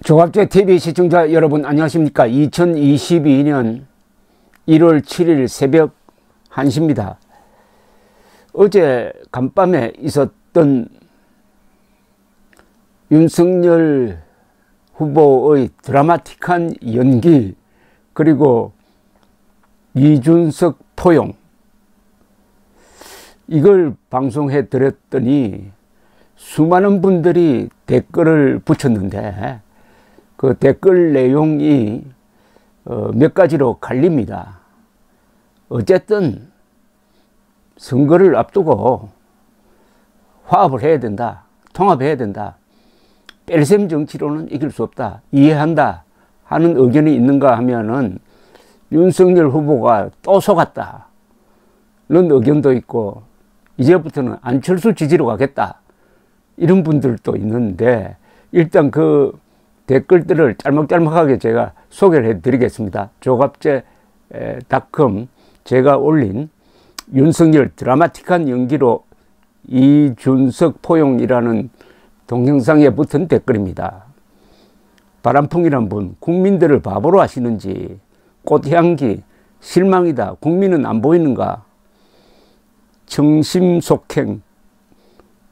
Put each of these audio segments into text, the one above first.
조갑제 TV 시청자 여러분 안녕하십니까. 2022년 1월 7일 새벽 1시입니다. 어제 간밤에 있었던 윤석열 후보의 드라마틱한 연기, 그리고 이준석 포용, 이걸 방송해 드렸더니 수많은 분들이 댓글을 붙였는데 그 댓글 내용이 몇 가지로 갈립니다. 어쨌든 선거를 앞두고 화합을 해야 된다, 통합해야 된다, 뺄셈 정치로는 이길 수 없다, 이해한다 하는 의견이 있는가 하면은 윤석열 후보가 또 속았다 는 의견도 있고, 이제부터는 안철수 지지로 가겠다 이런 분들도 있는데, 일단 그 댓글들을 짤막짤막하게 제가 소개를 해 드리겠습니다. 조갑제.com 제가 올린 윤석열 드라마틱한 연기로 이준석 포용이라는 동영상에 붙은 댓글입니다. 바람풍이란 분, 국민들을 바보로 하시는지, 꽃향기, 실망이다, 국민은 안 보이는가, 정심속행,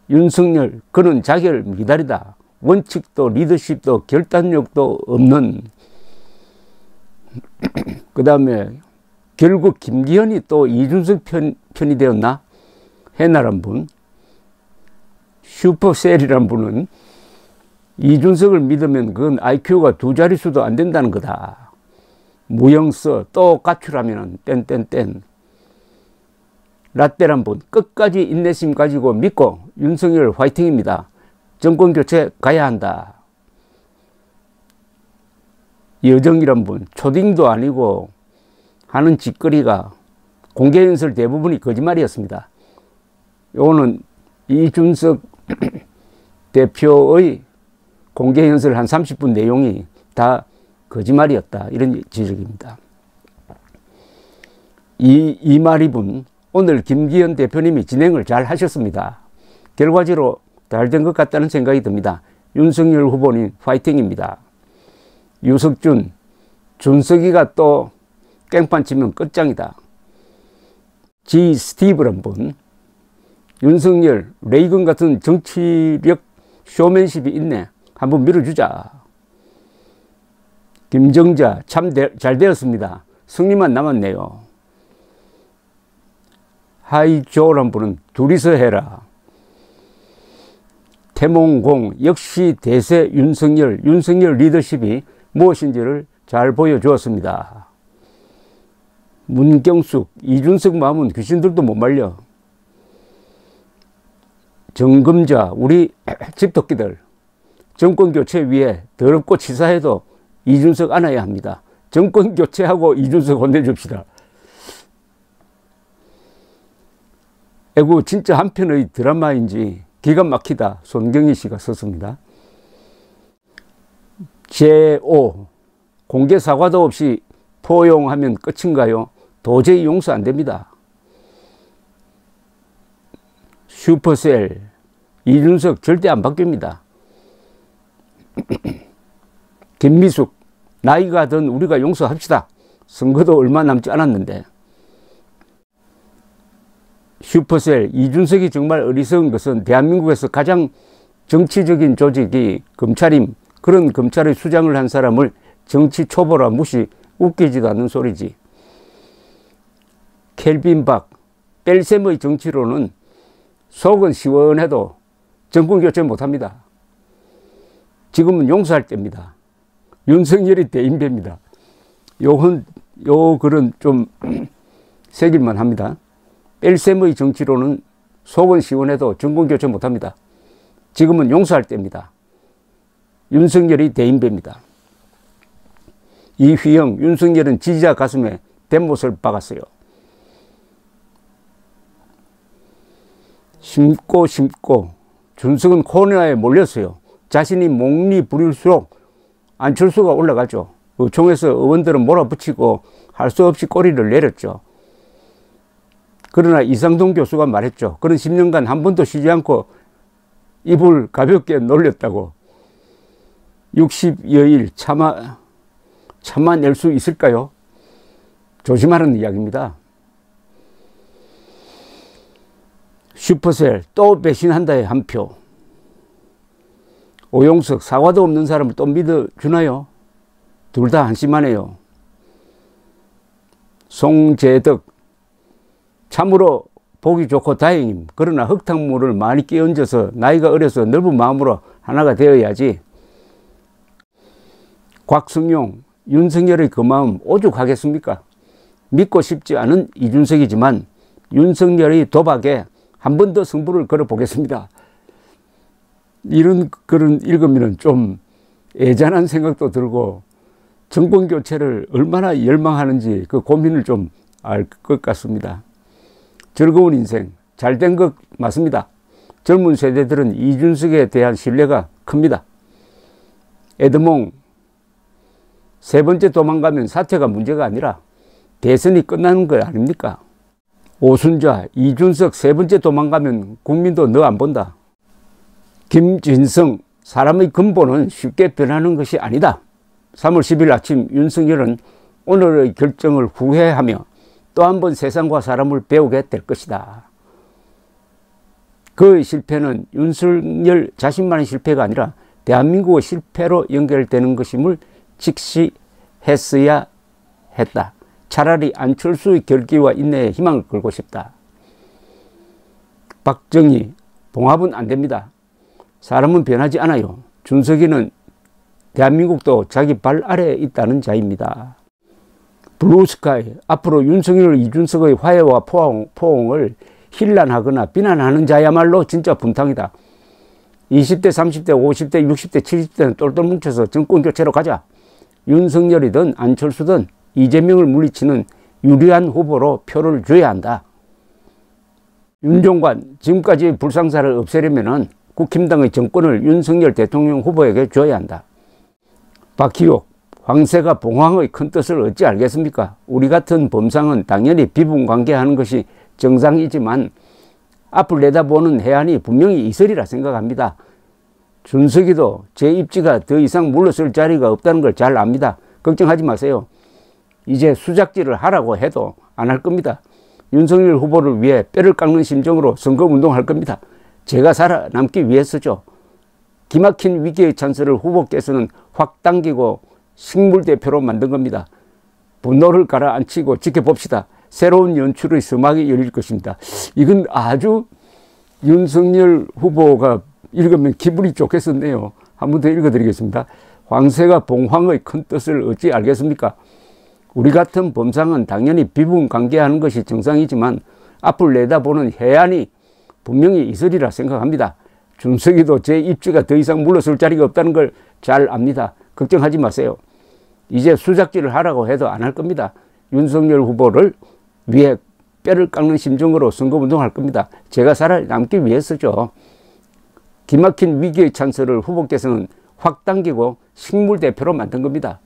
윤석열 그는 자결 미달이다, 원칙도 리더십도 결단력도 없는, 그 다음에 결국 김기현이 또 이준석 편이 되었나, 해나란 분, 슈퍼셀이란 분은 이준석을 믿으면 그건 IQ가 2자릿수도 안 된다는 거다, 무영서 또 가출하면 땡땡땡, 라떼란 분, 끝까지 인내심 가지고 믿고 윤석열 화이팅입니다, 정권 교체 가야 한다. 여정이란 분, 초딩도 아니고 하는 짓거리가 공개 연설 대부분이 거짓말이었습니다. 요거는 이준석 대표의 공개 연설 한 30분 내용이 다 거짓말이었다, 이런 지적입니다. 이마리분, 오늘 김기현 대표님이 진행을 잘 하셨습니다. 결과적으로 잘 된 것 같다는 생각이 듭니다. 윤석열 후보님 파이팅입니다. 유석준, 준석이가 또 깽판 치면 끝장이다. G 스티브란 분, 윤석열 레이건 같은 정치력 쇼맨십이 있네, 한번 밀어주자. 김정자, 참 잘 되었습니다, 승리만 남았네요. 하이조란 분은 둘이서 해라. 태몽공, 역시 대세 윤석열 리더십이 무엇인지를 잘 보여주었습니다. 문경숙, 이준석 마음은 귀신들도 못 말려. 정금자, 우리 집토끼들, 정권교체 위해 더럽고 치사해도 이준석 안아야 합니다. 정권교체하고 이준석 혼내줍시다. 에구, 진짜 한편의 드라마인지 기가 막히다, 손경희 씨가 썼습니다. 제5, 공개 사과도 없이 포용하면 끝인가요? 도저히 용서 안 됩니다. 슈퍼셀, 이준석 절대 안 바뀝니다. 김미숙, 나이가 든 우리가 용서합시다. 선거도 얼마 남지 않았는데. 슈퍼셀, 이준석이 정말 어리석은 것은 대한민국에서 가장 정치적인 조직이 검찰임, 그런 검찰의 수장을 한 사람을 정치 초보라 무시, 웃기지도 않는 소리지. 켈빈 박, 뺄셈의 정치로는 속은 시원해도 정권 교체 못합니다. 지금은 용서할 때입니다. 윤석열이 대인배입니다. 요 글은 좀 새길만 합니다. 뺄셈의 정치로는 속은 시원해도 정권 교체 못합니다. 지금은 용서할 때입니다. 윤석열이 대인배입니다. 이휘영, 윤석열은 지지자 가슴에 대못을 박았어요. 심고 준석은 코너에 몰렸어요. 자신이 목리 부릴수록 안철수가 올라가죠. 의총에서 의원들은 몰아붙이고 할 수 없이 꼬리를 내렸죠. 그러나 이상동 교수가 말했죠. 그는 10년간 한 번도 쉬지 않고 입을 가볍게 놀렸다고. 60여일 참아낼 수 있을까요? 조심하라는 이야기입니다. 슈퍼셀 또 배신한다에 한 표. 오용석 사과도 없는 사람을 또 믿어주나요? 둘 다 한심하네요. 송재덕 참으로 보기 좋고 다행임. 그러나 흙탕물을 많이 끼얹어서 나이가 어려서 넓은 마음으로 하나가 되어야지. 곽승용 윤석열의 그 마음 오죽하겠습니까? 믿고 싶지 않은 이준석이지만 윤석열의 도박에 한 번 더 승부를 걸어보겠습니다. 이런 글을 읽으면 좀 애잔한 생각도 들고 정권 교체를 얼마나 열망하는지 그 고민을 좀 알 것 같습니다. 즐거운 인생, 잘된 것 맞습니다. 젊은 세대들은 이준석에 대한 신뢰가 큽니다. 에드몽, 세 번째 도망가면 사퇴가 문제가 아니라 대선이 끝나는 거 아닙니까? 오순자, 이준석 세 번째 도망가면 국민도 너 안 본다. 김진성, 사람의 근본은 쉽게 변하는 것이 아니다. 3월 10일 아침 윤석열은 오늘의 결정을 후회하며 또 한 번 세상과 사람을 배우게 될 것이다. 그의 실패는 윤석열 자신만의 실패가 아니라 대한민국의 실패로 연결되는 것임을 직시했어야 했다. 차라리 안철수의 결기와 인내에 희망을 걸고 싶다. 박정희, 봉합은 안 됩니다. 사람은 변하지 않아요. 준석이는 대한민국도 자기 발 아래에 있다는 자입니다. 블루스카이, 앞으로 윤석열, 이준석의 화해와 포옹을 힐난하거나 비난하는 자야말로 진짜 분탕이다. 20대, 30대, 50대, 60대, 70대는 똘똘 뭉쳐서 정권교체로 가자. 윤석열이든 안철수든 이재명을 물리치는 유리한 후보로 표를 줘야 한다. 윤종관, 지금까지의 불상사를 없애려면 국힘당의 정권을 윤석열 대통령 후보에게 줘야 한다. 박희옥, 황새가 봉황의 큰 뜻을 어찌 알겠습니까? 우리 같은 범상은 당연히 비분관계하는 것이 정상이지만 앞을 내다보는 해안이 분명히 있으리라 생각합니다. 준석이도 제 입지가 더 이상 물러설 자리가 없다는 걸 잘 압니다. 걱정하지 마세요. 이제 수작질을 하라고 해도 안 할 겁니다. 윤석열 후보를 위해 뼈를 깎는 심정으로 선거운동할 겁니다. 제가 살아남기 위해서죠. 기막힌 위기의 찬스를 후보께서는 확 당기고 식물대표로 만든 겁니다. 분노를 가라앉히고 지켜봅시다. 새로운 연출의 서막이 열릴 것입니다. 이건 아주 윤석열 후보가 읽으면 기분이 좋겠었네요. 한 번 더 읽어드리겠습니다. 황새가 봉황의 큰 뜻을 어찌 알겠습니까? 우리 같은 범상은 당연히 비분관계하는 것이 정상이지만 앞을 내다보는 해안이 분명히 있으리라 생각합니다. 준석이도 제 입지가 더 이상 물러설 자리가 없다는 걸 잘 압니다. 걱정하지 마세요. 이제 수작질을 하라고 해도 안 할 겁니다. 윤석열 후보를 위해 뼈를 깎는 심정으로 선거운동할 겁니다. 제가 살아남기 위해서죠. 기막힌 위기의 찬스를 후보께서는 확 당기고 식물대표로 만든 겁니다.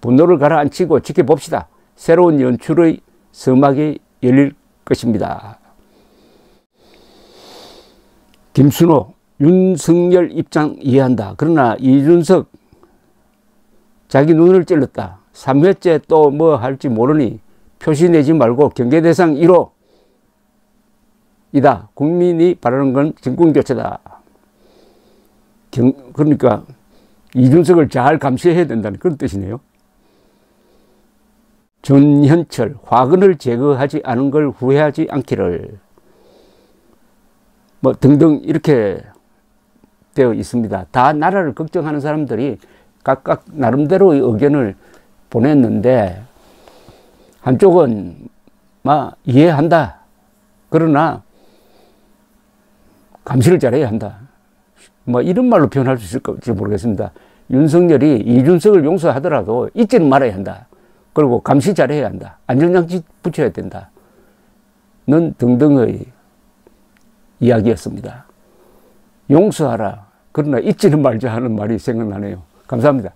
분노를 가라앉히고 지켜봅시다. 새로운 연출의 서막이 열릴 것입니다. 김순호, 윤석열 입장 이해한다. 그러나 이준석 자기 눈을 찔렀다. 3회째 또 뭐 할지 모르니 표시 내지 말고 경계대상 1호이다. 국민이 바라는 건 정권교체다. 그러니까 이준석을 잘 감시해야 된다는 그런 뜻이네요. 전현철, 화근을 제거하지 않은 걸 후회하지 않기를. 뭐 등등 이렇게 되어 있습니다. 다 나라를 걱정하는 사람들이 각각 나름대로의 의견을 보냈는데 한쪽은 막 이해한다. 그러나 감시를 잘해야 한다. 뭐 이런 말로 표현할 수 있을지 모르겠습니다. 윤석열이 이준석을 용서하더라도 잊지는 말아야 한다. 그리고 감시 잘해야 한다. 안전장치 붙여야 된다. 는 등등의 이야기였습니다. 용서하라. 그러나 잊지는 말자 하는 말이 생각나네요. 감사합니다.